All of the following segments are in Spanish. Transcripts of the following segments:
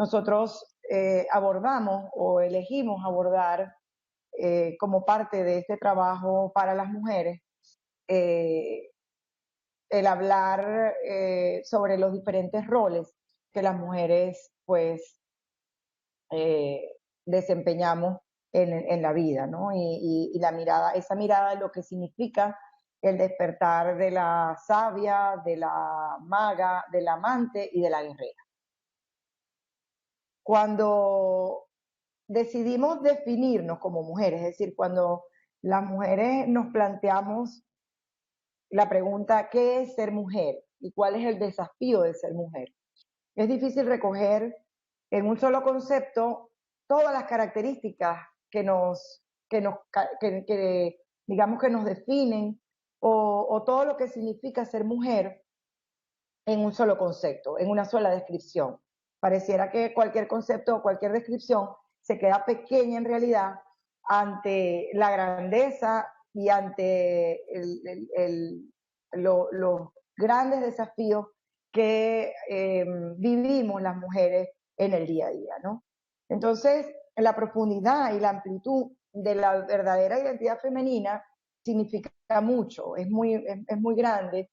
nosotros abordamos o elegimos abordar como parte de este trabajo para las mujeres eh, el hablar sobre los diferentes roles que las mujeres pues eh, desempeñamos en la vida, ¿no? Y la mirada, esa mirada de lo que significa el despertar de la sabia, de la maga, del amante y de la guerrera. Cuando decidimos definirnos como mujeres, es decir, cuando las mujeres nos planteamos la pregunta, ¿qué es ser mujer? ¿Y cuál es el desafío de ser mujer? Es difícil recoger en un solo concepto todas las características que digamos que nos definen o todo lo que significa ser mujer en un solo concepto, en una sola descripción. Pareciera que cualquier concepto o cualquier descripción se queda pequeña en realidad ante la grandeza y ante los grandes desafíos que vivimos las mujeres en el día a día, ¿no? Entonces, la profundidad y la amplitud de la verdadera identidad femenina significa mucho, es muy grande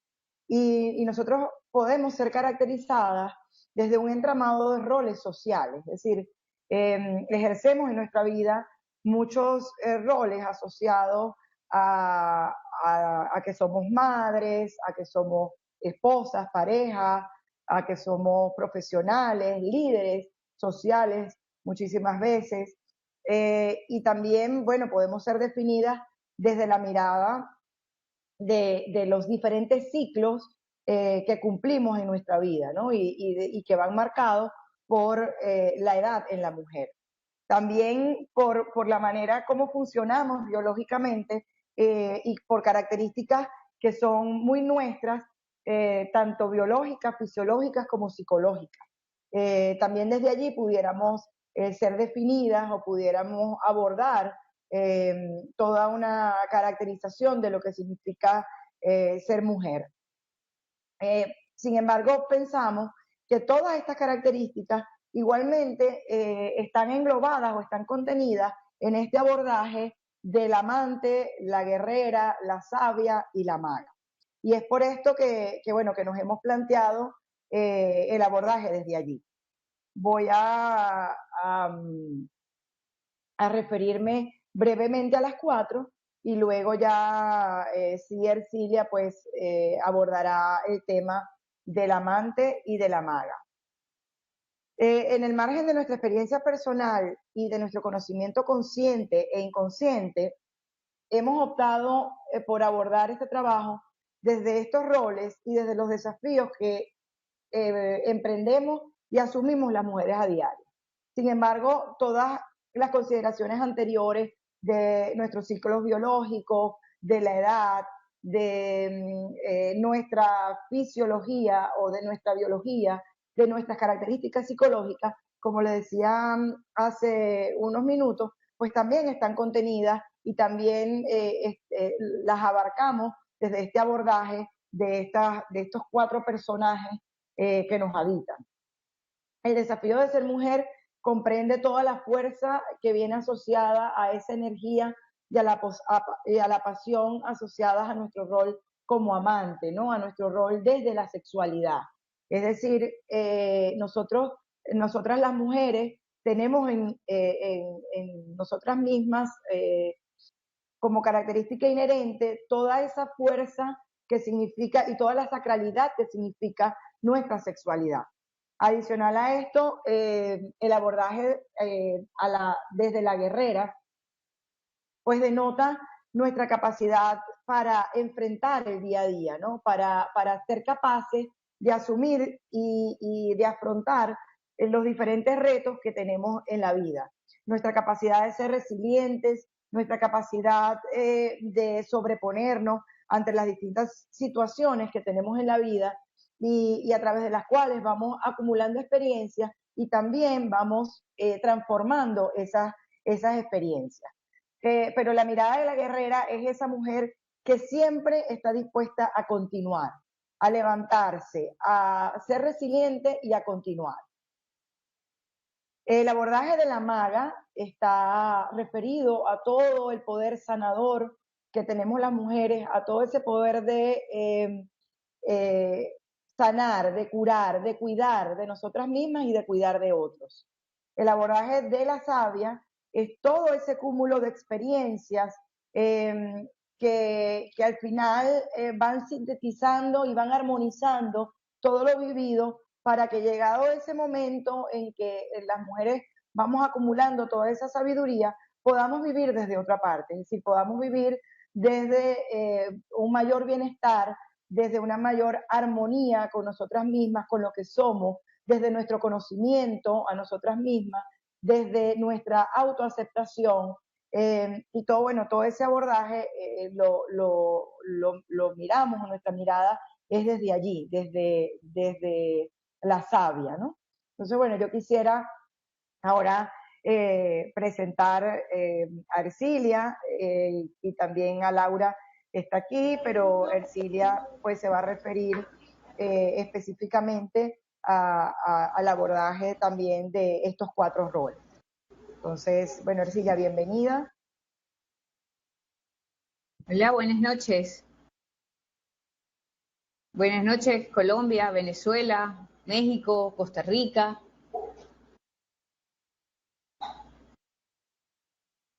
y nosotros podemos ser caracterizadas desde un entramado de roles sociales, es decir, ejercemos en nuestra vida muchos roles asociados a que somos madres, a que somos esposas, parejas, a que somos profesionales, líderes sociales muchísimas veces. Y también, bueno, podemos ser definidas desde la mirada de los diferentes ciclos que cumplimos en nuestra vida, ¿no? Y que van marcados por la edad en la mujer. También por la manera como funcionamos biológicamente y por características que son muy nuestras, tanto biológicas, fisiológicas como psicológicas. También desde allí pudiéramos ser definidas o pudiéramos abordar eh, toda una caracterización de lo que significa ser mujer. Sin embargo, pensamos que todas estas características igualmente están englobadas o están contenidas en este abordaje del amante, la guerrera, la sabia y la maga. Y es por esto bueno, que nos hemos planteado el abordaje desde allí. Voy a referirme brevemente a las cuatro y luego ya sí Ercilia pues abordará el tema del amante y de la maga. En el margen de nuestra experiencia personal y de nuestro conocimiento consciente e inconsciente, hemos optado por abordar este trabajo desde estos roles y desde los desafíos que emprendemos y asumimos las mujeres a diario. Sin embargo, todas las consideraciones anteriores de nuestros ciclos biológicos, de la edad, de nuestra fisiología o de nuestra biología, de nuestras características psicológicas, como le decía hace unos minutos, pues también están contenidas y también las abarcamos desde este abordaje de estos cuatro personajes que nos habitan. El desafío de ser mujer comprende toda la fuerza que viene asociada a esa energía y a la pasión asociadas a nuestro rol como amante, ¿no? A nuestro rol desde la sexualidad. Es decir, nosotras las mujeres tenemos en nosotras mismas como característica inherente toda esa fuerza que significa y toda la sacralidad que significa nuestra sexualidad. Adicional a esto, el abordaje desde la guerrera, pues denota nuestra capacidad para enfrentar el día a día, ¿no? Para ser capaces de asumir y de afrontar los diferentes retos que tenemos en la vida. Nuestra capacidad de ser resilientes, nuestra capacidad de sobreponernos ante las distintas situaciones que tenemos en la vida y a través de las cuales vamos acumulando experiencias y también vamos transformando esas experiencias. Pero la mirada de la guerrera es esa mujer que siempre está dispuesta a continuar, a levantarse, a ser resiliente y a continuar. El abordaje de la maga está referido a todo el poder sanador que tenemos las mujeres, a todo ese poder de sanar, de curar, de cuidar de nosotras mismas y de cuidar de otros. El abordaje de la savia es todo ese cúmulo de experiencias que al final van sintetizando y van armonizando todo lo vivido para que llegado ese momento en que las mujeres vamos acumulando toda esa sabiduría, podamos vivir desde otra parte, es decir, podamos vivir desde un mayor bienestar, desde una mayor armonía con nosotras mismas, con lo que somos, desde nuestro conocimiento a nosotras mismas, desde nuestra autoaceptación, y todo, bueno, todo ese abordaje lo miramos, nuestra mirada es desde allí, desde la savia, ¿no? Entonces, bueno, yo quisiera ahora presentar a Ercilia y también a Laura está aquí, pero Ercilia pues se va a referir específicamente al abordaje también de estos 4 roles. Entonces, bueno, Ercilia, bienvenida. Hola, buenas noches. Buenas noches, Colombia, Venezuela, México, Costa Rica.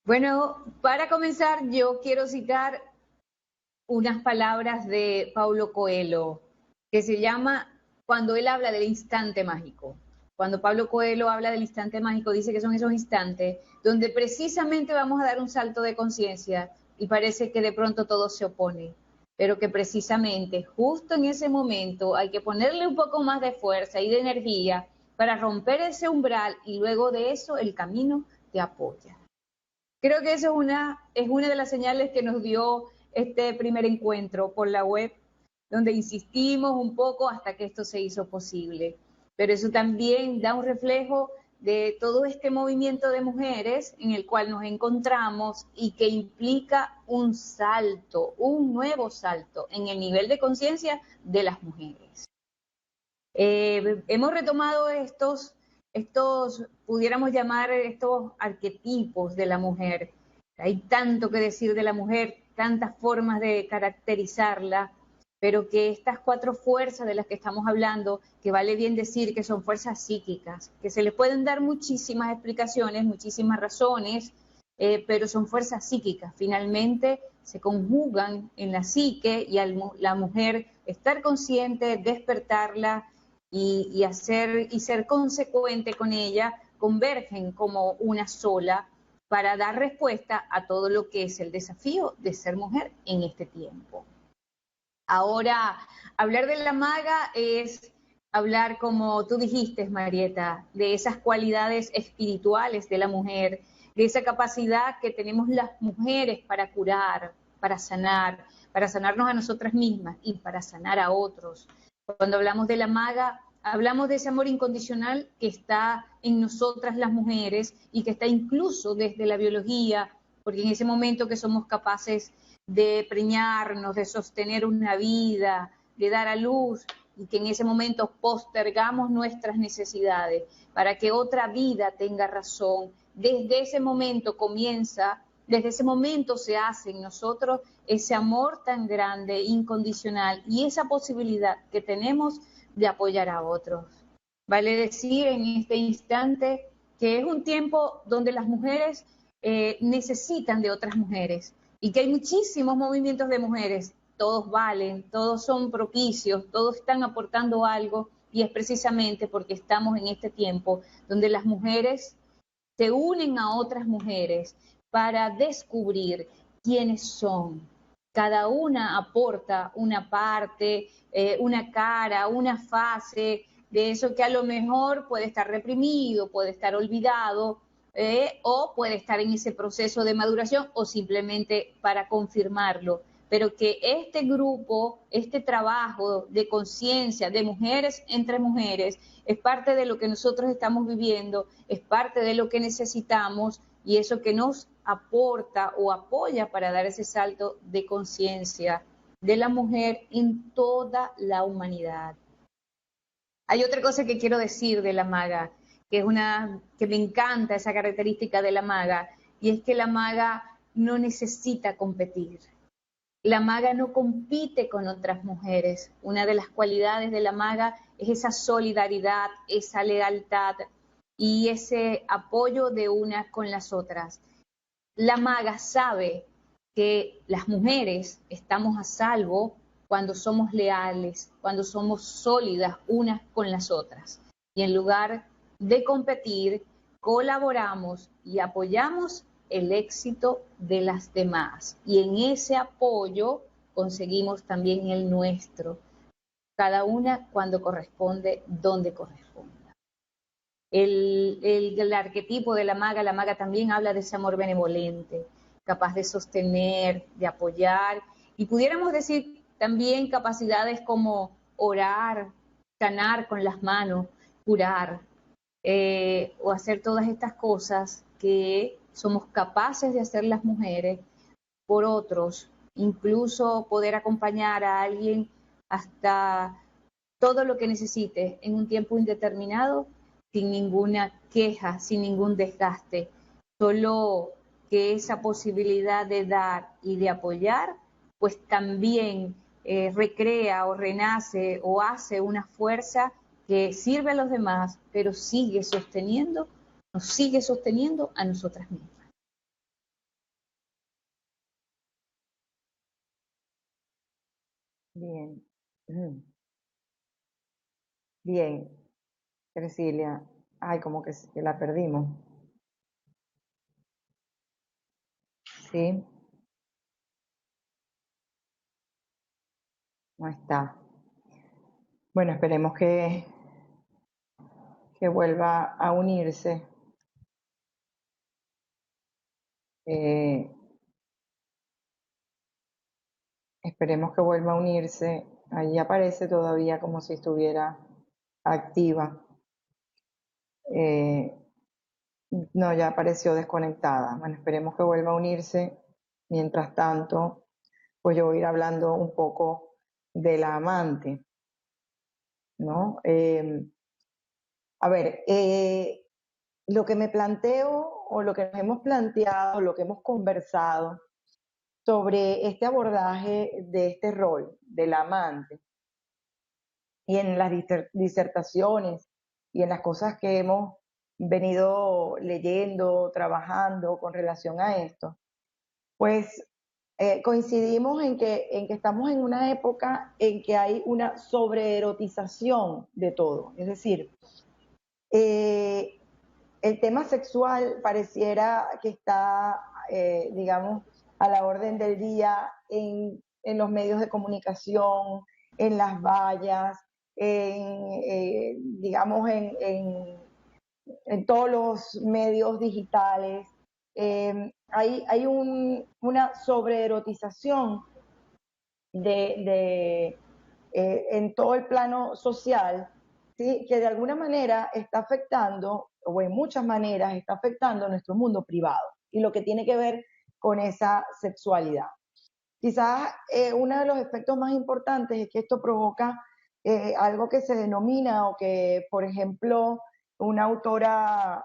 Bueno, para comenzar, yo quiero citar unas palabras de Paulo Coelho, que se llama, cuando él habla del instante mágico. Cuando Paulo Coelho habla del instante mágico, dice que son esos instantes donde precisamente vamos a dar un salto de conciencia y parece que de pronto todo se opone, pero que precisamente justo en ese momento hay que ponerle un poco más de fuerza y de energía para romper ese umbral y luego de eso el camino te apoya. Creo que eso es una de las señales que nos dio este primer encuentro por la web, donde insistimos un poco hasta que esto se hizo posible. Pero eso también da un reflejo de todo este movimiento de mujeres en el cual nos encontramos y que implica un salto, un nuevo salto en el nivel de conciencia de las mujeres. Hemos retomado estos, pudiéramos llamar estos arquetipos de la mujer. Hay tanto que decir de la mujer, tantas formas de caracterizarla, pero que estas 4 fuerzas de las que estamos hablando, que vale bien decir que son fuerzas psíquicas, que se les pueden dar muchísimas explicaciones, muchísimas razones, pero son fuerzas psíquicas. Finalmente se conjugan en la psique y la mujer estar consciente, despertarla, y ser consecuente con ella, convergen como una sola para dar respuesta a todo lo que es el desafío de ser mujer en este tiempo. Ahora, hablar de la maga es hablar, como tú dijiste, Marieta, de esas cualidades espirituales de la mujer, de esa capacidad que tenemos las mujeres para curar, para sanarnos a nosotras mismas y para sanar a otros. Cuando hablamos de la maga, hablamos de ese amor incondicional que está en nosotras las mujeres y que está incluso desde la biología, porque en ese momento que somos capaces de preñarnos, de sostener una vida, de dar a luz, y que en ese momento postergamos nuestras necesidades para que otra vida tenga razón. Desde ese momento comienza, desde ese momento se hace en nosotros ese amor tan grande, incondicional, y esa posibilidad que tenemos de apoyar a otros. Vale decir en este instante que es un tiempo donde las mujeres necesitan de otras mujeres y que hay muchísimos movimientos de mujeres, todos valen, todos son propicios, todos están aportando algo, y es precisamente porque estamos en este tiempo donde las mujeres se unen a otras mujeres para descubrir quiénes son. Cada una aporta una parte, una cara, una fase de eso que a lo mejor puede estar reprimido, puede estar olvidado, o puede estar en ese proceso de maduración o simplemente para confirmarlo. Pero que este grupo, este trabajo de conciencia de mujeres entre mujeres, es parte de lo que nosotros estamos viviendo, es parte de lo que necesitamos, y eso que nos aporta o apoya para dar ese salto de conciencia de la mujer en toda la humanidad. Hay otra cosa que quiero decir de la maga, que es que me encanta esa característica de la maga, y es que la maga no necesita competir. La maga no compite con otras mujeres. Una de las cualidades de la maga es esa solidaridad, esa lealtad y ese apoyo de unas con las otras. La maga sabe que las mujeres estamos a salvo cuando somos leales, cuando somos sólidas unas con las otras. Y en lugar de competir, colaboramos y apoyamos el éxito de las demás. Y en ese apoyo conseguimos también el nuestro, cada una cuando corresponde, donde corresponde. El arquetipo de la maga también habla de ese amor benevolente, capaz de sostener, de apoyar, y pudiéramos decir también capacidades como orar, sanar con las manos, curar, o hacer todas estas cosas que somos capaces de hacer las mujeres por otros, incluso poder acompañar a alguien hasta todo lo que necesite en un tiempo indeterminado, sin ninguna queja, sin ningún desgaste, solo que esa posibilidad de dar y de apoyar, pues también recrea o renace o hace una fuerza que sirve a los demás, pero nos sigue sosteniendo a nosotras mismas. Bien. Bien, Cecilia. Ay, como que la perdimos. Sí, no está. Bueno, esperemos que vuelva a unirse. Eh, Esperemos que vuelva a unirse. Allí aparece todavía como si estuviera activa. Eh, no, ya apareció desconectada. Bueno, esperemos que vuelva a unirse. Mientras tanto, pues yo voy a ir hablando un poco de la amante, ¿no? A ver, lo que me planteo o lo que nos hemos planteado, lo que hemos conversado sobre este abordaje de este rol del amante y en las disertaciones y en las cosas que hemos venido leyendo, trabajando con relación a esto, pues coincidimos en que estamos en una época en que hay una sobreerotización de todo. Es decir, eh, el tema sexual pareciera que está, digamos, a la orden del día en los medios de comunicación, en las vallas, digamos, en todos los medios digitales. Hay una sobreerotización en todo el plano social, ¿sí? Que de alguna manera está afectando, o en muchas maneras está afectando nuestro mundo privado y lo que tiene que ver con esa sexualidad. Quizás uno de los efectos más importantes es que esto provoca algo que se denomina, o que, por ejemplo, una autora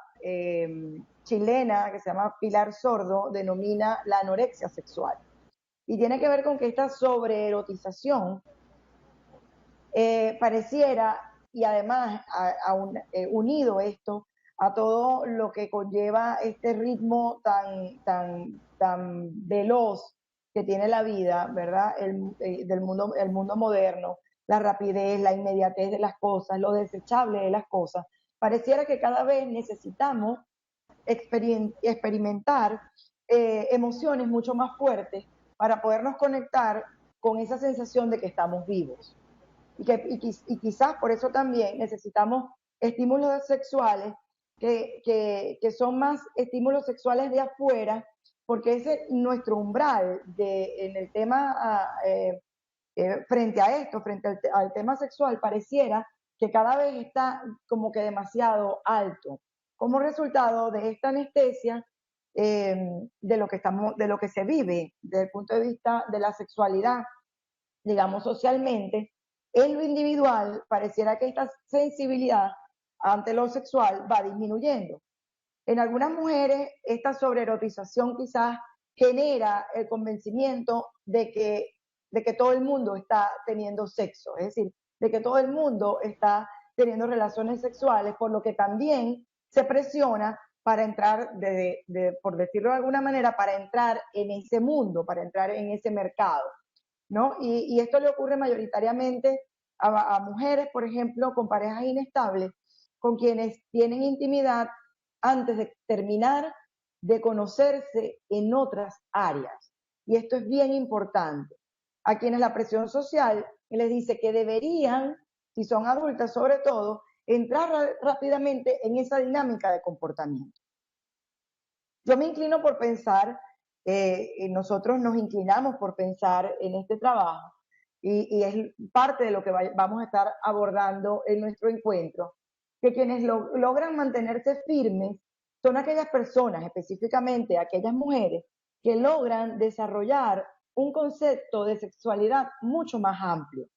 chilena que se llama Pilar Sordo denomina la anorexia sexual. Y tiene que ver con que esta sobreerotización pareciera, y además unido esto a todo lo que conlleva este ritmo tan veloz que tiene la vida, ¿verdad? El mundo moderno, la rapidez, la inmediatez de las cosas, lo desechable de las cosas. Pareciera que cada vez necesitamos experimentar emociones mucho más fuertes para podernos conectar con esa sensación de que estamos vivos. Y quizás por eso también necesitamos estímulos sexuales que son más estímulos sexuales de afuera, porque ese es nuestro umbral en el tema, frente a esto, frente al tema sexual, pareciera que cada vez está como que demasiado alto, como resultado de esta anestesia de lo que se vive desde el punto de vista de la sexualidad, digamos socialmente. En lo individual pareciera que esta sensibilidad ante lo sexual va disminuyendo. En algunas mujeres, esta sobreerotización quizás genera el convencimiento de que todo el mundo está teniendo sexo, es decir, de que todo el mundo está teniendo relaciones sexuales, por lo que también se presiona para entrar, por decirlo de alguna manera, para entrar en ese mundo, para entrar en ese mercado, ¿no? Y esto le ocurre mayoritariamente a mujeres, por ejemplo, con parejas inestables, con quienes tienen intimidad antes de terminar de conocerse en otras áreas. Y esto es bien importante. A quienes la presión social les dice que deberían, si son adultas sobre todo, entrar rápidamente en esa dinámica de comportamiento. Yo me inclino por pensar, nosotros nos inclinamos por pensar en este trabajo, y es parte de lo que vamos a estar abordando en nuestro encuentro, que quienes logran mantenerse firmes son aquellas personas, específicamente aquellas mujeres, que logran desarrollar un concepto de sexualidad mucho más amplio,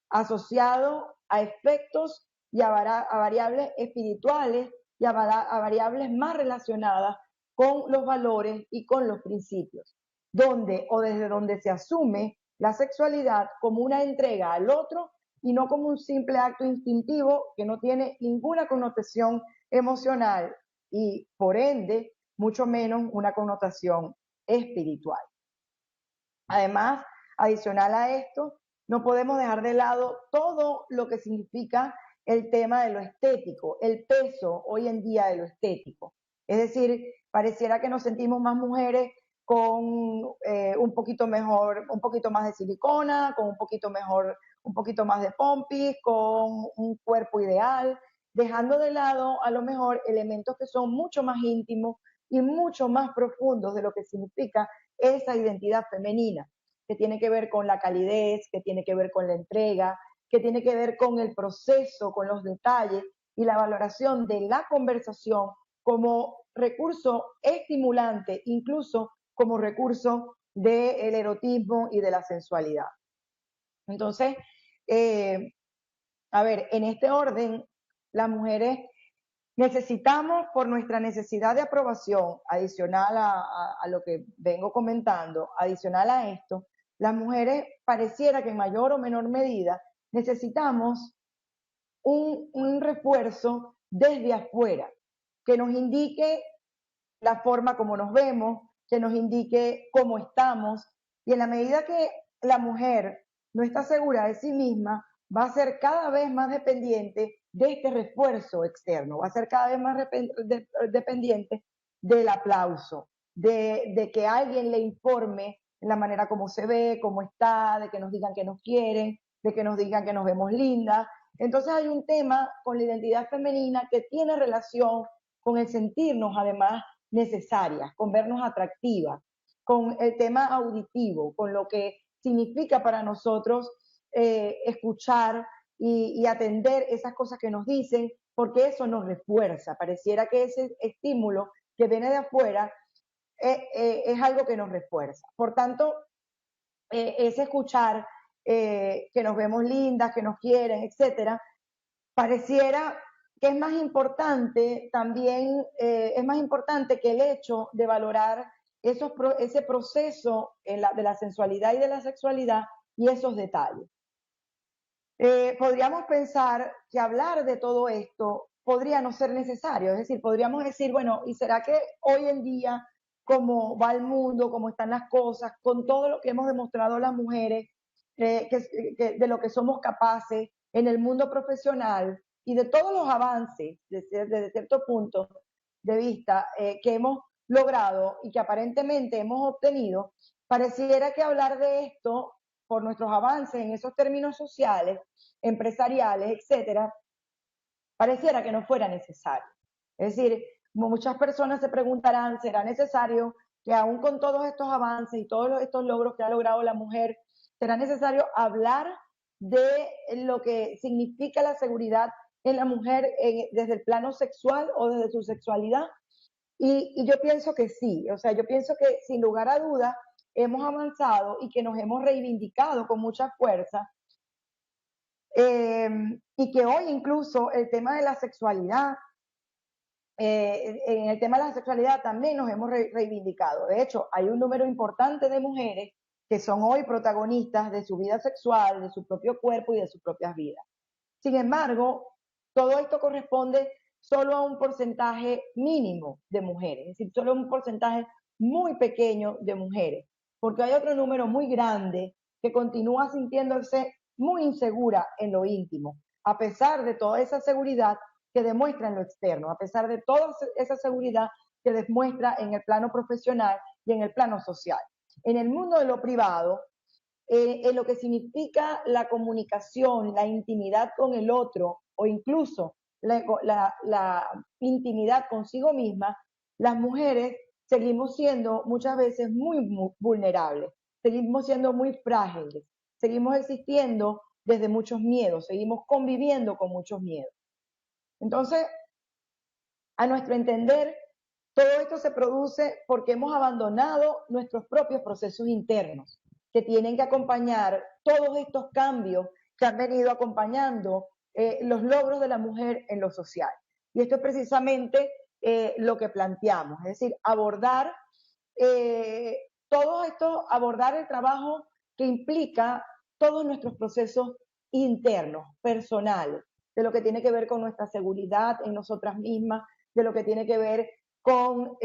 asociado a efectos y a variables espirituales y a variables más relacionadas con los valores y con los principios, donde o desde donde se asume la sexualidad como una entrega al otro y no como un simple acto instintivo que no tiene ninguna connotación emocional y por ende mucho menos una connotación espiritual. Además, adicional a esto, no podemos dejar de lado todo lo que significa el tema de lo estético, el peso hoy en día de lo estético. Es decir, pareciera que nos sentimos más mujeres con un poquito mejor, un poquito más de silicona, con un poquito mejor, un poquito más de pompis, con un cuerpo ideal, dejando de lado a lo mejor elementos que son mucho más íntimos y mucho más profundos de lo que significa esa identidad femenina, que tiene que ver con la calidez, que tiene que ver con la entrega, que tiene que ver con el proceso, con los detalles y la valoración de la conversación como recurso estimulante, incluso como recurso del erotismo y de la sensualidad. Entonces, a ver, en este orden, las mujeres necesitamos, por nuestra necesidad de aprobación, adicional a lo que vengo comentando, adicional a esto, las mujeres pareciera que en mayor o menor medida necesitamos un refuerzo desde afuera, que nos indique la forma como nos vemos, que nos indique cómo estamos, y en la medida que la mujer no está segura de sí misma, va a ser cada vez más dependiente de este refuerzo externo, va a ser cada vez más dependiente del aplauso, de que alguien le informe la manera como se ve, cómo está, de que nos digan que nos quieren, de que nos digan que nos vemos lindas. Entonces hay un tema con la identidad femenina que tiene relación con el sentirnos además necesarias, con vernos atractivas, con el tema auditivo, con lo que significa para nosotros escuchar y atender esas cosas que nos dicen, porque eso nos refuerza. Pareciera que ese estímulo que viene de afuera es algo que nos refuerza. Por tanto, ese escuchar que nos vemos lindas, que nos quieren, etcétera, pareciera que es más importante también, es más importante que el hecho de valorar ese proceso de la sensualidad y de la sexualidad y esos detalles. Podríamos pensar que hablar de todo esto podría no ser necesario, es decir, podríamos decir, bueno, ¿y será que hoy en día, cómo va el mundo, cómo están las cosas, con todo lo que hemos demostrado las mujeres, de lo que somos capaces en el mundo profesional y de todos los avances desde cierto punto de vista que hemos logrado y que aparentemente hemos obtenido, pareciera que hablar de esto por nuestros avances en esos términos sociales, empresariales, etcétera, pareciera que no fuera necesario. Es decir, como muchas personas se preguntarán, ¿será necesario que aún con todos estos avances y todos estos logros que ha logrado la mujer, será necesario hablar de lo que significa la seguridad en la mujer desde el plano sexual o desde su sexualidad? Y yo pienso que sí, o sea, yo pienso que sin lugar a dudas hemos avanzado y que nos hemos reivindicado con mucha fuerza y que hoy incluso el tema de la sexualidad, en el tema de la sexualidad también nos hemos reivindicado. De hecho, hay un número importante de mujeres que son hoy protagonistas de su vida sexual, de su propio cuerpo y de sus propias vidas. Sin embargo, todo esto corresponde solo a un porcentaje mínimo de mujeres, es decir, solo un porcentaje muy pequeño de mujeres, porque hay otro número muy grande que continúa sintiéndose muy insegura en lo íntimo, a pesar de toda esa seguridad que demuestra en lo externo, a pesar de toda esa seguridad que demuestra en el plano profesional y en el plano social. En el mundo de lo privado, en lo que significa la comunicación, la intimidad con el otro o incluso la intimidad consigo misma, las mujeres seguimos siendo muchas veces muy vulnerables, seguimos siendo muy frágiles, seguimos existiendo desde muchos miedos, seguimos conviviendo con muchos miedos. Entonces, a nuestro entender, todo esto se produce porque hemos abandonado nuestros propios procesos internos, que tienen que acompañar todos estos cambios que han venido acompañando los logros de la mujer en lo social. Y esto es precisamente lo que planteamos, es decir, abordar todo esto, abordar el trabajo que implica todos nuestros procesos internos, personales, de lo que tiene que ver con nuestra seguridad en nosotras mismas, de lo que tiene que ver con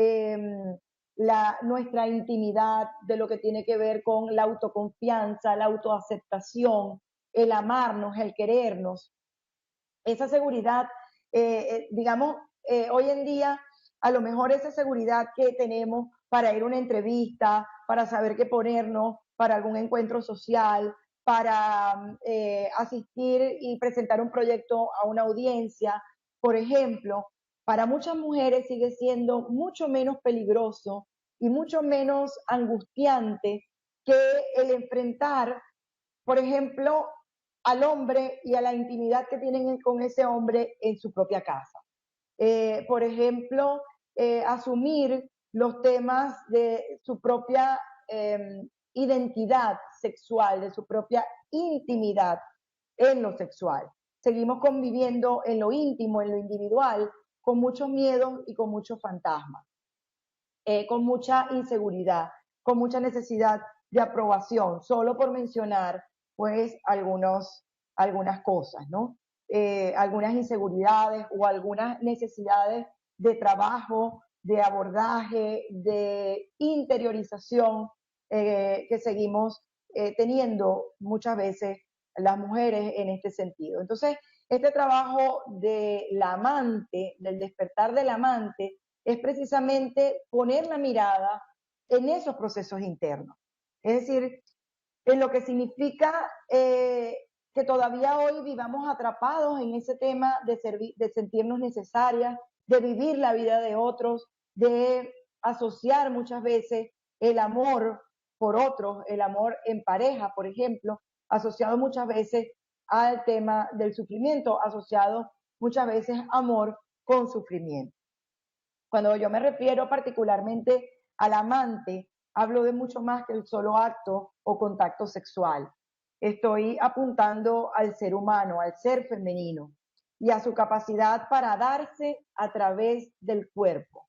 nuestra intimidad, de lo que tiene que ver con la autoconfianza, la autoaceptación, el amarnos, el querernos. Esa seguridad, digamos, hoy en día, a lo mejor esa seguridad que tenemos para ir a una entrevista, para saber qué ponernos, para algún encuentro social, para asistir y presentar un proyecto a una audiencia, por ejemplo, para muchas mujeres sigue siendo mucho menos peligroso y mucho menos angustiante que el enfrentar, por ejemplo, al hombre y a la intimidad que tienen con ese hombre en su propia casa. Por ejemplo, asumir los temas de su propia identidad sexual, de su propia intimidad en lo sexual. Seguimos conviviendo en lo íntimo, en lo individual, con muchos miedos y con muchos fantasmas, con mucha inseguridad, con mucha necesidad de aprobación, solo por mencionar pues algunas cosas, ¿no? Algunas inseguridades o algunas necesidades de trabajo, de abordaje, de interiorización que seguimos teniendo muchas veces las mujeres en este sentido. Entonces, este trabajo de la amante, del despertar del amante, es precisamente poner la mirada en esos procesos internos. Es decir, en lo que significa que todavía hoy vivamos atrapados en ese tema de sentirnos necesarias, de vivir la vida de otros, de asociar muchas veces el amor por otros, el amor en pareja, por ejemplo, asociado muchas veces al tema del sufrimiento, asociado muchas veces amor con sufrimiento. Cuando yo me refiero particularmente al amante, hablo de mucho más que el solo acto o contacto sexual. Estoy apuntando al ser humano, al ser femenino y a su capacidad para darse a través del cuerpo.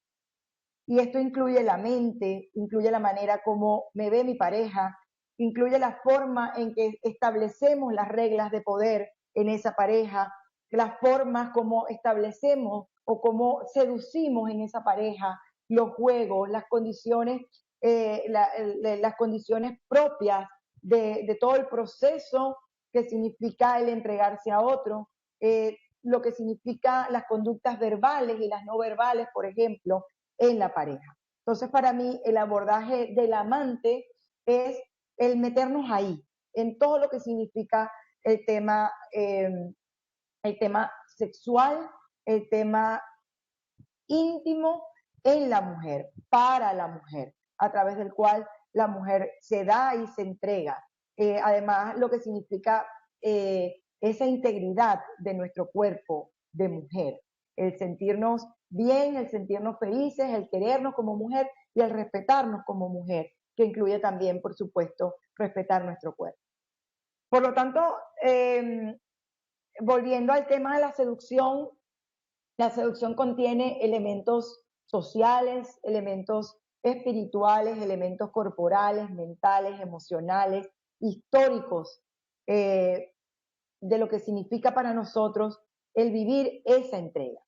Y esto incluye la mente, incluye la manera como me ve mi pareja, incluye la forma en que establecemos las reglas de poder en esa pareja, las formas como establecemos o como seducimos en esa pareja, los juegos, las condiciones propias de todo el proceso que significa el entregarse a otro, lo que significa las conductas verbales y las no verbales, por ejemplo, en la pareja. Entonces, para mí, el abordaje del amante es el meternos ahí, en todo lo que significa el tema sexual, el tema íntimo en la mujer, para la mujer, a través del cual la mujer se da y se entrega. Además, lo que significa esa integridad de nuestro cuerpo de mujer, el sentirnos bien, el sentirnos felices, el querernos como mujer y el respetarnos como mujer, que incluye también, por supuesto, respetar nuestro cuerpo. Por lo tanto, volviendo al tema de la seducción contiene elementos sociales, elementos espirituales, elementos corporales, mentales, emocionales, históricos, de lo que significa para nosotros el vivir esa entrega.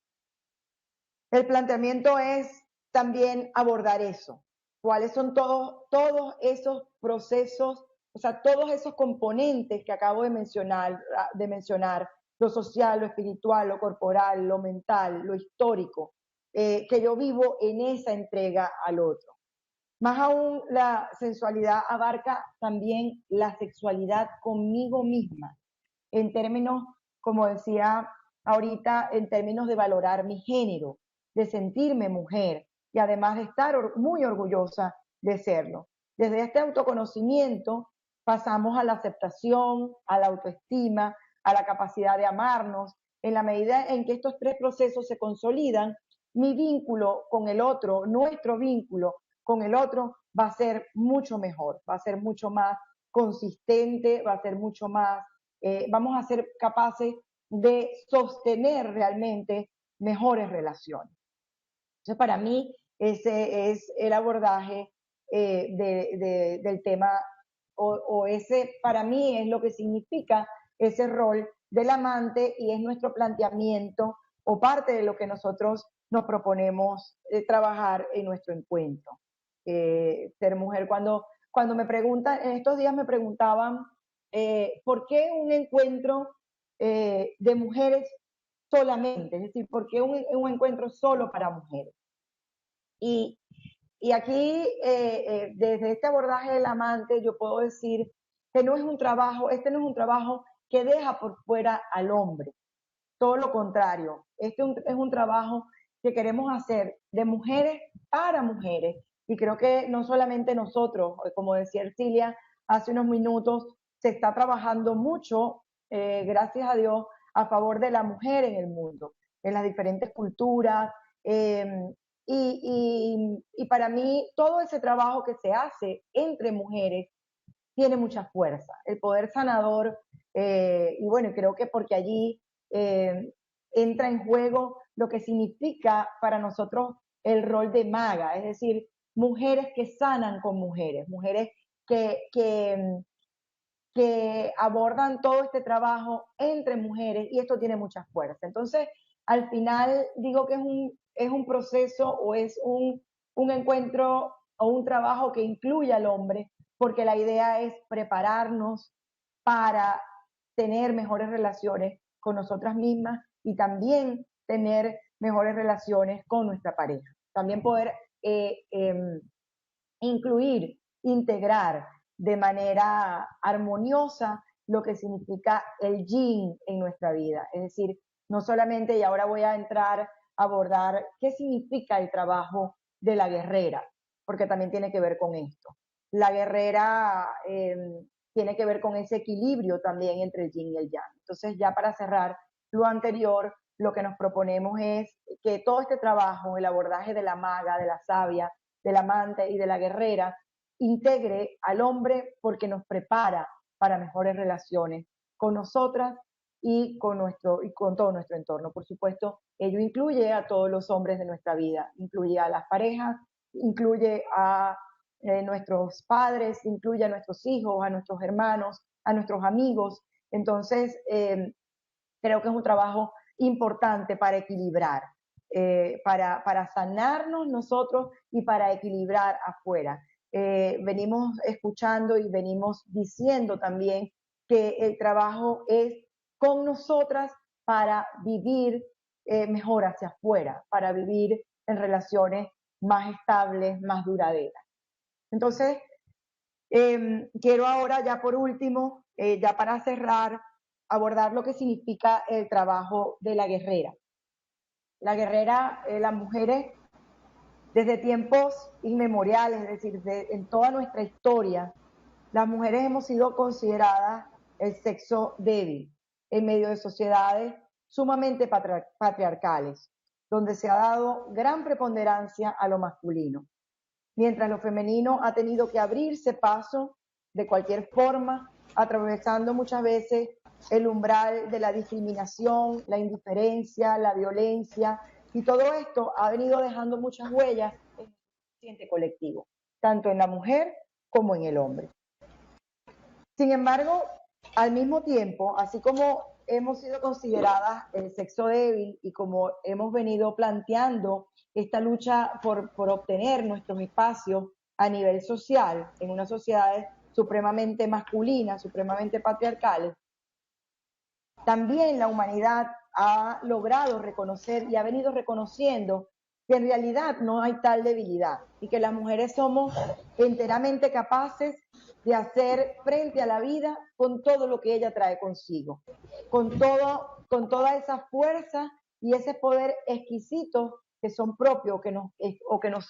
El planteamiento es también abordar eso. ¿Cuáles son todos esos procesos, o sea, todos esos componentes que acabo de mencionar, lo social, lo espiritual, lo corporal, lo mental, lo histórico, que yo vivo en esa entrega al otro? Más aún, la sensualidad abarca también la sexualidad conmigo misma, en términos, como decía ahorita, en términos de valorar mi género, de sentirme mujer y además de estar muy orgullosa de serlo. Desde este autoconocimiento pasamos a la aceptación, a la autoestima, a la capacidad de amarnos. En la medida en que estos tres procesos se consolidan, mi vínculo con el otro, nuestro vínculo con el otro va a ser mucho mejor, va a ser mucho más consistente, va a ser mucho más, vamos a ser capaces de sostener realmente mejores relaciones. Entonces, para mí, ese es el abordaje del tema, o ese para mí es lo que significa ese rol del amante y es nuestro planteamiento o parte de lo que nosotros nos proponemos trabajar en nuestro encuentro. Ser mujer, cuando me preguntan, en estos días me preguntaban, ¿por qué un encuentro de mujeres solamente? Es decir, ¿por qué un encuentro solo para mujeres? Y, y aquí, desde este abordaje del amante, yo puedo decir que no es un trabajo, este no es un trabajo que deja por fuera al hombre. Todo lo contrario, este es un trabajo que queremos hacer de mujeres para mujeres. Y creo que no solamente nosotros, como decía Ercilia hace unos minutos, se está trabajando mucho, gracias a Dios, a favor de la mujer en el mundo, en las diferentes culturas. Y para mí, todo ese trabajo que se hace entre mujeres tiene mucha fuerza. El poder sanador, y bueno, creo que porque allí entra en juego lo que significa para nosotros el rol de maga, es decir, mujeres que sanan con mujeres, mujeres que abordan todo este trabajo entre mujeres y esto tiene mucha fuerza. Entonces, al final digo que es un proceso o es un encuentro o un trabajo que incluye al hombre, porque la idea es prepararnos para tener mejores relaciones con nosotras mismas y también tener mejores relaciones con nuestra pareja. También poder incluir, integrar de manera armoniosa lo que significa el yin en nuestra vida. Es decir, no solamente, y ahora voy a entrar a abordar qué significa el trabajo de la guerrera, porque también tiene que ver con esto. La guerrera tiene que ver con ese equilibrio también entre el yin y el yang. Entonces, ya para cerrar lo anterior, lo que nos proponemos es que todo este trabajo, el abordaje de la maga, de la sabia, del amante y de la guerrera, integre al hombre porque nos prepara para mejores relaciones con nosotras y con todo nuestro entorno. Por supuesto, ello incluye a todos los hombres de nuestra vida, incluye a las parejas, incluye a nuestros padres, incluye a nuestros hijos, a nuestros hermanos, a nuestros amigos. Entonces, creo que es un trabajo importante para equilibrar, para sanarnos nosotros y para equilibrar afuera. Venimos escuchando y venimos diciendo también que el trabajo es con nosotras para vivir mejor hacia afuera, para vivir en relaciones más estables, más duraderas. Entonces, quiero ahora ya por último, ya para cerrar, abordar lo que significa el trabajo de la guerrera. La guerrera, las mujeres desde tiempos inmemoriales, es decir, en toda nuestra historia, las mujeres hemos sido consideradas el sexo débil en medio de sociedades sumamente patriarcales, donde se ha dado gran preponderancia a lo masculino, mientras lo femenino ha tenido que abrirse paso de cualquier forma atravesando muchas veces el umbral de la discriminación, la indiferencia, la violencia, y todo esto ha venido dejando muchas huellas en el consciente colectivo, tanto en la mujer como en el hombre. Sin embargo, al mismo tiempo, así como hemos sido consideradas el sexo débil y como hemos venido planteando esta lucha por obtener nuestros espacios a nivel social, en unas sociedades supremamente masculinas, supremamente patriarcales, también la humanidad ha logrado reconocer y ha venido reconociendo que en realidad no hay tal debilidad y que las mujeres somos enteramente capaces de hacer frente a la vida con todo lo que ella trae consigo, con toda esa fuerza y ese poder exquisito que son propios o que nos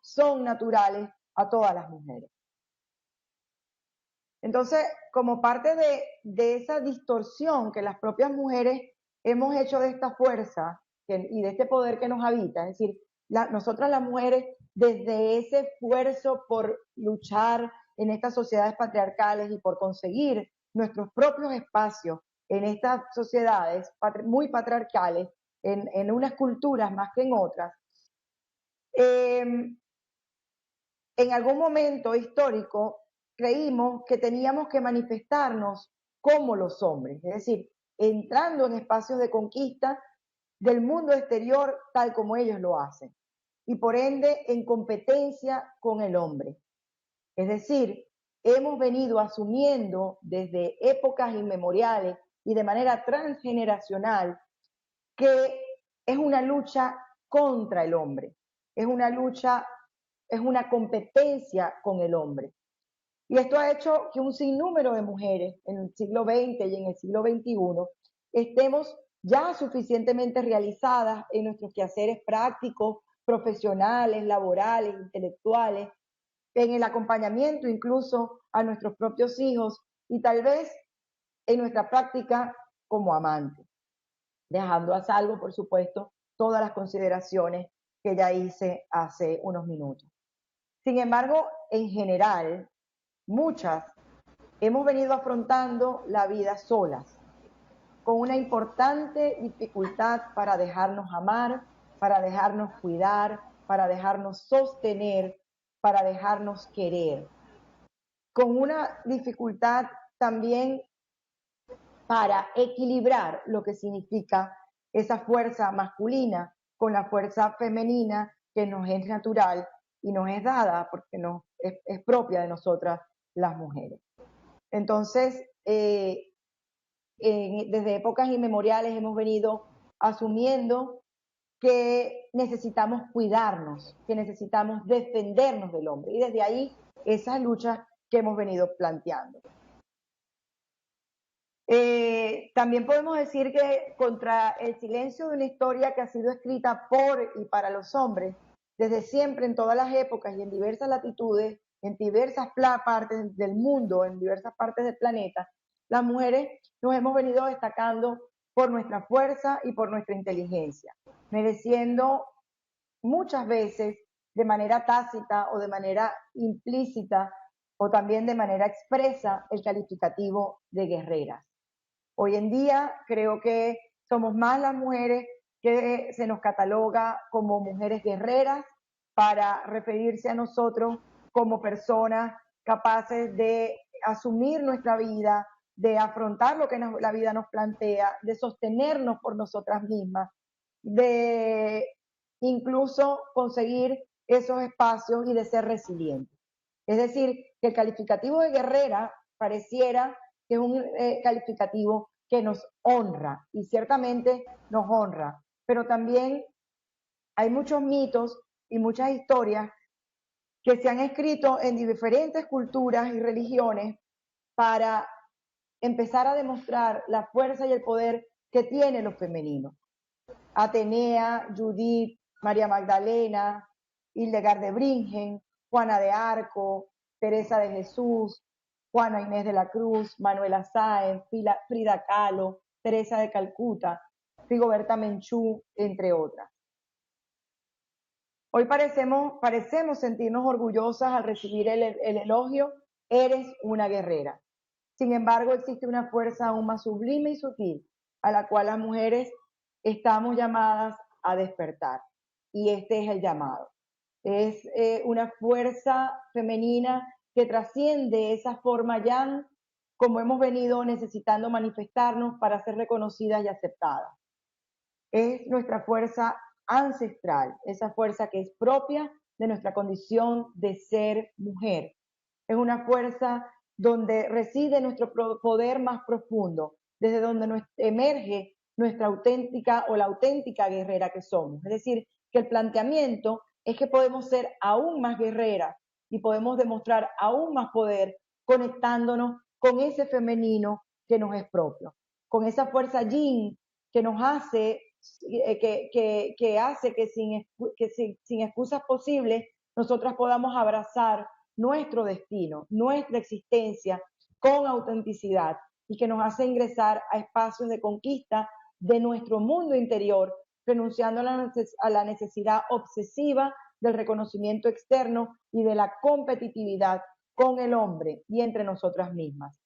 son naturales a todas las mujeres. Entonces, como parte de esa distorsión que las propias mujeres hemos hecho de esta fuerza y de este poder que nos habita, es decir, nosotras las mujeres, desde ese esfuerzo por luchar en estas sociedades patriarcales y por conseguir nuestros propios espacios en estas sociedades muy patriarcales, en unas culturas más que en otras, en algún momento histórico creímos que teníamos que manifestarnos como los hombres, es decir, entrando en espacios de conquista del mundo exterior tal como ellos lo hacen, y por ende en competencia con el hombre. Es decir, hemos venido asumiendo desde épocas inmemoriales y de manera transgeneracional que es una lucha contra el hombre, es una lucha, es una competencia con el hombre. Y esto ha hecho que un sinnúmero de mujeres en el siglo XX y en el siglo XXI estemos ya suficientemente realizadas en nuestros quehaceres prácticos, profesionales, laborales, intelectuales, en el acompañamiento incluso a nuestros propios hijos y tal vez en nuestra práctica como amantes, dejando a salvo, por supuesto, todas las consideraciones que ya hice hace unos minutos. Sin embargo, en general, muchas hemos venido afrontando la vida solas, con una importante dificultad para dejarnos amar, para dejarnos cuidar, para dejarnos sostener, para dejarnos querer. Con una dificultad también para equilibrar lo que significa esa fuerza masculina con la fuerza femenina que nos es natural y nos es dada porque es propia de nosotras las mujeres. Entonces, desde épocas inmemoriales hemos venido asumiendo que necesitamos cuidarnos, que necesitamos defendernos del hombre, y desde ahí esas luchas que hemos venido planteando. También podemos decir que contra el silencio de una historia que ha sido escrita por y para los hombres, desde siempre, en todas las épocas y en diversas latitudes, en diversas partes del mundo, en diversas partes del planeta, las mujeres nos hemos venido destacando por nuestra fuerza y por nuestra inteligencia, mereciendo muchas veces de manera tácita o de manera implícita o también de manera expresa el calificativo de guerreras. Hoy en día creo que somos más las mujeres que se nos cataloga como mujeres guerreras para referirse a nosotros como personas capaces de asumir nuestra vida, de afrontar lo que la vida nos plantea, de sostenernos por nosotras mismas, de incluso conseguir esos espacios y de ser resilientes. Es decir, que el calificativo de guerrera pareciera que es un calificativo que nos honra, y ciertamente nos honra, pero también hay muchos mitos y muchas historias que se han escrito en diferentes culturas y religiones para empezar a demostrar la fuerza y el poder que tiene lo femenino. Atenea, Judith, María Magdalena, Hildegard de Bingen, Juana de Arco, Teresa de Jesús, Juana Inés de la Cruz, Manuela Sáenz, Frida Kahlo, Teresa de Calcuta, Rigoberta Menchú, entre otras. Hoy parecemos sentirnos orgullosas al recibir el elogio, eres una guerrera. Sin embargo, existe una fuerza aún más sublime y sutil a la cual las mujeres estamos llamadas a despertar. Y este es el llamado. Es una fuerza femenina que trasciende esa forma yang, como hemos venido necesitando manifestarnos para ser reconocidas y aceptadas. Es nuestra fuerza ancestral, esa fuerza que es propia de nuestra condición de ser mujer. Es una fuerza donde reside nuestro poder más profundo, desde donde emerge nuestra auténtica o la auténtica guerrera que somos. Es decir, que el planteamiento es que podemos ser aún más guerreras y podemos demostrar aún más poder conectándonos con ese femenino que nos es propio, con esa fuerza yin que nos hace, que hace que sin excusas posibles nosotras podamos abrazar nuestro destino, nuestra existencia con autenticidad y que nos hace ingresar a espacios de conquista de nuestro mundo interior, renunciando a la necesidad obsesiva del reconocimiento externo y de la competitividad con el hombre y entre nosotras mismas.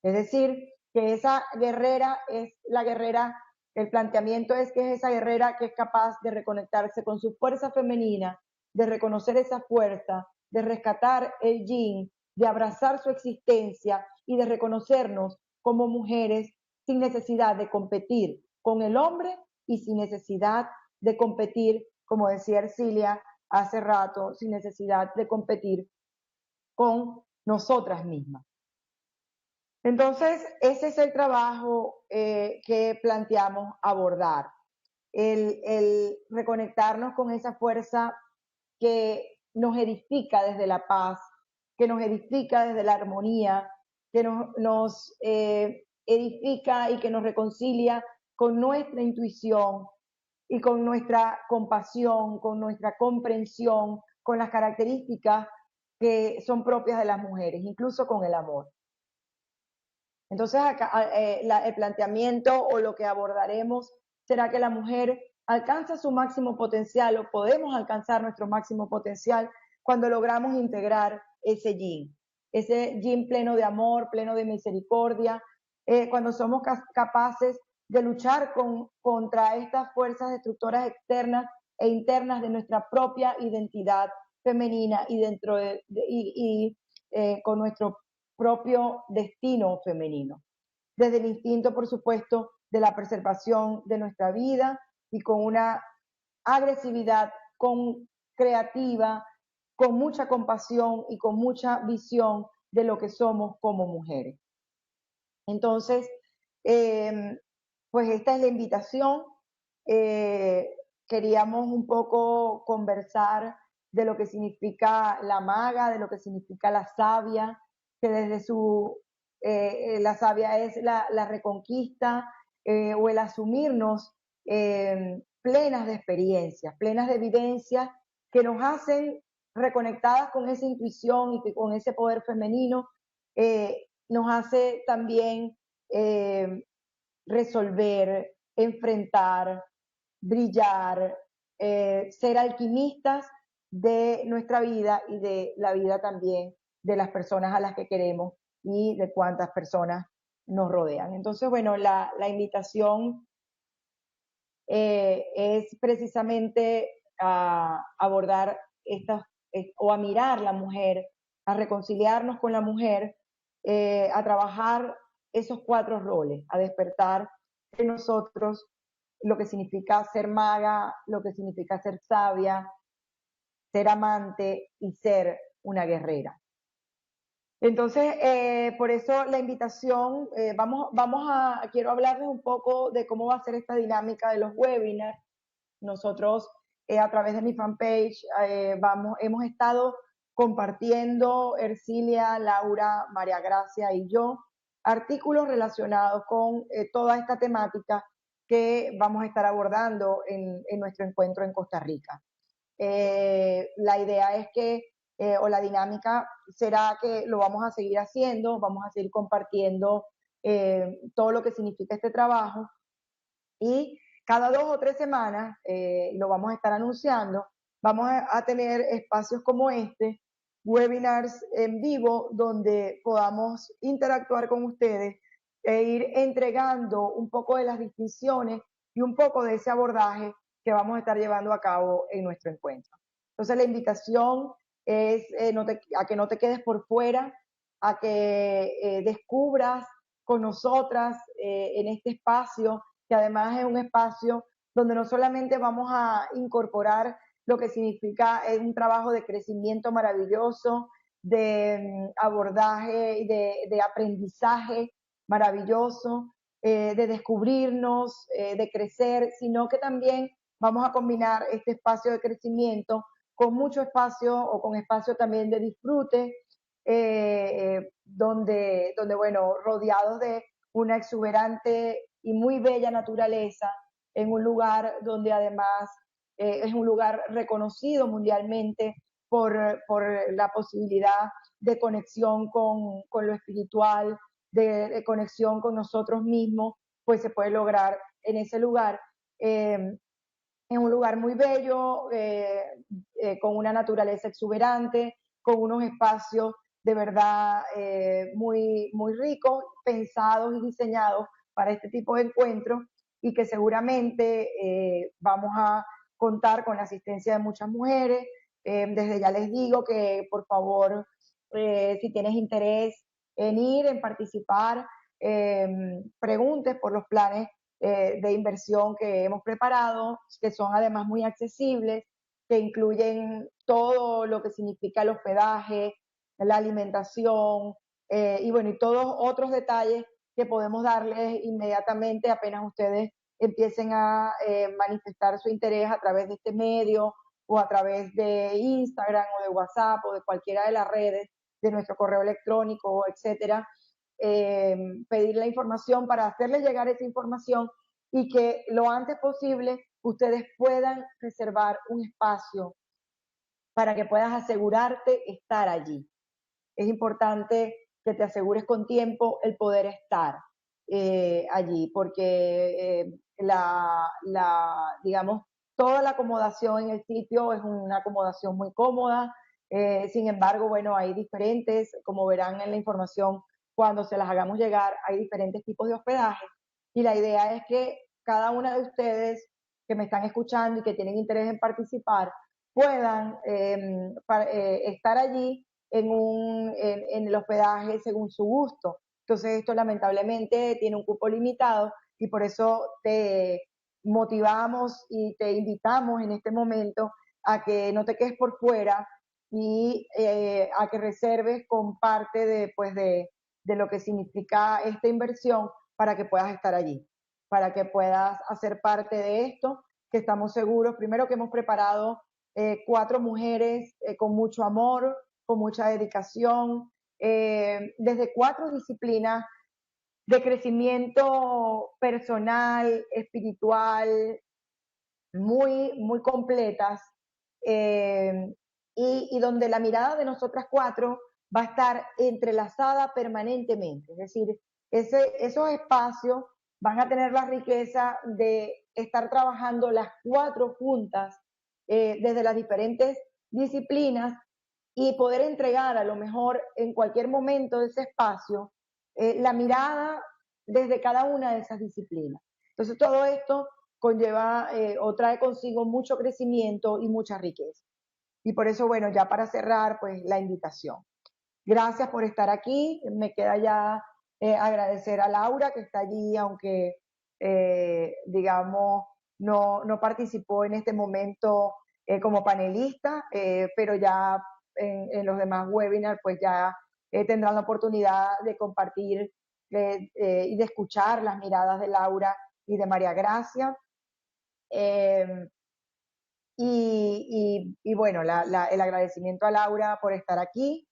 Es decir, que esa guerrera es la guerrera, el planteamiento es que es esa guerrera que es capaz de reconectarse con su fuerza femenina, de reconocer esa fuerza, de rescatar el yin, de abrazar su existencia y de reconocernos como mujeres sin necesidad de competir con el hombre y sin necesidad de competir, como decía Ercilia hace rato, sin necesidad de competir con nosotras mismas. Entonces, ese es el trabajo que planteamos abordar, el reconectarnos con esa fuerza que nos edifica desde la paz, que nos edifica desde la armonía, que nos edifica y que nos reconcilia con nuestra intuición y con nuestra compasión, con nuestra comprensión, con las características que son propias de las mujeres, incluso con el amor. Entonces, acá, el planteamiento o lo que abordaremos será que la mujer alcanza su máximo potencial o podemos alcanzar nuestro máximo potencial cuando logramos integrar ese yin pleno de amor, pleno de misericordia, cuando somos capaces de luchar contra estas fuerzas destructoras externas e internas de nuestra propia identidad femenina y dentro con nuestro propio destino femenino. Desde el instinto, por supuesto, de la preservación de nuestra vida y con una agresividad creativa, con mucha compasión y con mucha visión de lo que somos como mujeres. Entonces, pues esta es la invitación. Queríamos un poco conversar de lo que significa la maga, de lo que significa la sabia, que desde la sabia es la reconquista o el asumirnos plenas de experiencias, plenas de vivencias que nos hacen reconectadas con esa intuición y con ese poder femenino, nos hace también resolver, enfrentar, brillar, ser alquimistas de nuestra vida y de la vida también de las personas a las que queremos y de cuántas personas nos rodean. Entonces, bueno, la invitación es precisamente a abordar o a mirar la mujer, a reconciliarnos con la mujer, a trabajar esos 4 roles, a despertar en nosotros lo que significa ser maga, lo que significa ser sabia, ser amante y ser una guerrera. Entonces, por eso la invitación, quiero hablarles un poco de cómo va a ser esta dinámica de los webinars. Nosotros, a través de mi fanpage, hemos estado compartiendo, Ercilia, Laura, María Gracia y yo, artículos relacionados con toda esta temática que vamos a estar abordando en nuestro encuentro en Costa Rica. La idea es que, o la dinámica será que lo vamos a seguir haciendo, vamos a seguir compartiendo todo lo que significa este trabajo y cada 2 o 3 semanas lo vamos a estar anunciando, vamos a tener espacios como este webinars en vivo donde podamos interactuar con ustedes e ir entregando un poco de las distinciones y un poco de ese abordaje que vamos a estar llevando a cabo en nuestro encuentro. Entonces la invitación es a que no te quedes por fuera, a que descubras con nosotras en este espacio, que además es un espacio donde no solamente vamos a incorporar lo que significa un trabajo de crecimiento maravilloso, de abordaje y de aprendizaje maravilloso, de descubrirnos, de crecer, sino que también vamos a combinar este espacio de crecimiento con mucho espacio o con espacio también de disfrute, donde, bueno, rodeados de una exuberante y muy bella naturaleza, en un lugar donde además es un lugar reconocido mundialmente por la posibilidad de conexión con lo espiritual, de conexión con nosotros mismos, pues se puede lograr en ese lugar. En un lugar muy bello, con una naturaleza exuberante, con unos espacios de verdad muy ricos, pensados y diseñados para este tipo de encuentros y que seguramente vamos a contar con la asistencia de muchas mujeres. Desde ya les digo que por favor, si tienes interés en ir, en participar, preguntes por los planes de inversión que hemos preparado, que son además muy accesibles, que incluyen todo lo que significa el hospedaje, la alimentación y bueno, y todos otros detalles que podemos darles inmediatamente apenas ustedes empiecen a manifestar su interés a través de este medio o a través de Instagram o de WhatsApp o de cualquiera de las redes, de nuestro correo electrónico, etcétera. Pedir la información para hacerles llegar esa información y que lo antes posible ustedes puedan reservar un espacio para que puedas asegurarte estar allí. Es importante que te asegures con tiempo el poder estar allí, porque digamos, toda la acomodación en el sitio es una acomodación muy cómoda. Sin embargo, bueno, hay diferentes, como verán en la información, cuando se las hagamos llegar, hay diferentes tipos de hospedaje. Y la idea es que cada una de ustedes que me están escuchando y que tienen interés en participar, puedan estar allí en el hospedaje según su gusto. Entonces esto lamentablemente tiene un cupo limitado y por eso te motivamos y te invitamos en este momento a que no te quedes por fuera y a que reserves con parte de lo que significa esta inversión para que puedas estar allí, para que puedas hacer parte de esto, que estamos seguros, primero que hemos preparado 4 mujeres con mucho amor, con mucha dedicación, desde 4 disciplinas de crecimiento personal, espiritual, muy completas, y donde la mirada de nosotras 4 va a estar entrelazada permanentemente. Es decir, esos espacios van a tener la riqueza de estar trabajando las 4 juntas desde las diferentes disciplinas y poder entregar a lo mejor en cualquier momento de ese espacio la mirada desde cada una de esas disciplinas. Entonces todo esto conlleva o trae consigo mucho crecimiento y mucha riqueza. Y por eso, bueno, ya para cerrar, pues la invitación. Gracias por estar aquí. Me queda ya agradecer a Laura, que está allí, aunque, digamos, no participó en este momento como panelista, pero ya en los demás webinars, pues ya tendrán la oportunidad de compartir y de escuchar las miradas de Laura y de María Gracia. Y bueno, el agradecimiento a Laura por estar aquí,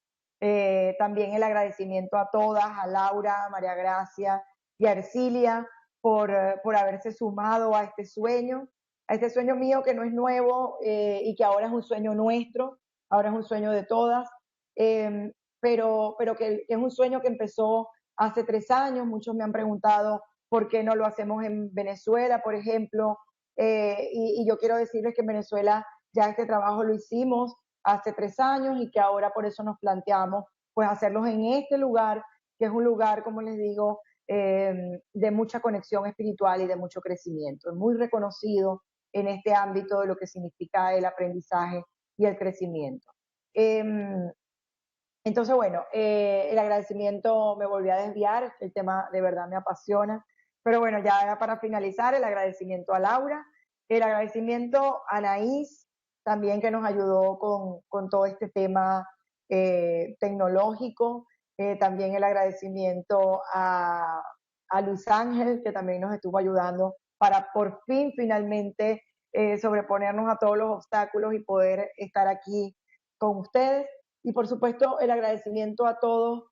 también el agradecimiento a todas, a Laura, a María Gracia y a Ercilia por haberse sumado a este sueño mío que no es nuevo y que ahora es un sueño nuestro, ahora es un sueño de todas, pero que es un sueño que empezó hace 3 años. Muchos me han preguntado por qué no lo hacemos en Venezuela, por ejemplo, y yo quiero decirles que en Venezuela ya este trabajo lo hicimos hace 3 años y que ahora por eso nos planteamos pues hacerlos en este lugar, que es un lugar, como les digo, de mucha conexión espiritual y de mucho crecimiento. Es muy reconocido en este ámbito de lo que significa el aprendizaje y el crecimiento. Entonces, bueno, el agradecimiento, me volví a desviar, el tema de verdad me apasiona, pero bueno, ya para finalizar, el agradecimiento a Laura, el agradecimiento a Anaís, también que nos ayudó con todo este tema tecnológico, también el agradecimiento a Luis Ángel, que también nos estuvo ayudando para por fin, finalmente, sobreponernos a todos los obstáculos y poder estar aquí con ustedes. Y por supuesto el agradecimiento a todos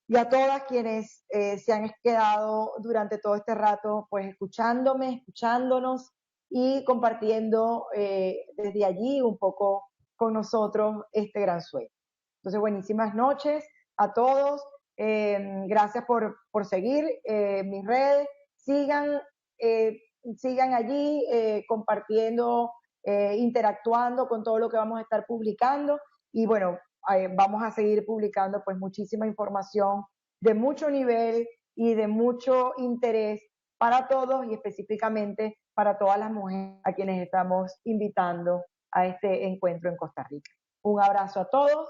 y a todas quienes se han quedado durante todo este rato pues escuchándome, escuchándonos y compartiendo desde allí un poco con nosotros este gran sueño. Entonces, buenísimas noches a todos. Gracias por seguir mis redes. Sigan, sigan allí compartiendo, interactuando con todo lo que vamos a estar publicando. Y bueno, vamos a seguir publicando pues muchísima información de mucho nivel y de mucho interés para todos y específicamente para todas las mujeres a quienes estamos invitando a este encuentro en Costa Rica. Un abrazo a todos,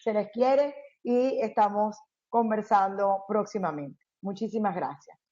se les quiere y estamos conversando próximamente. Muchísimas gracias.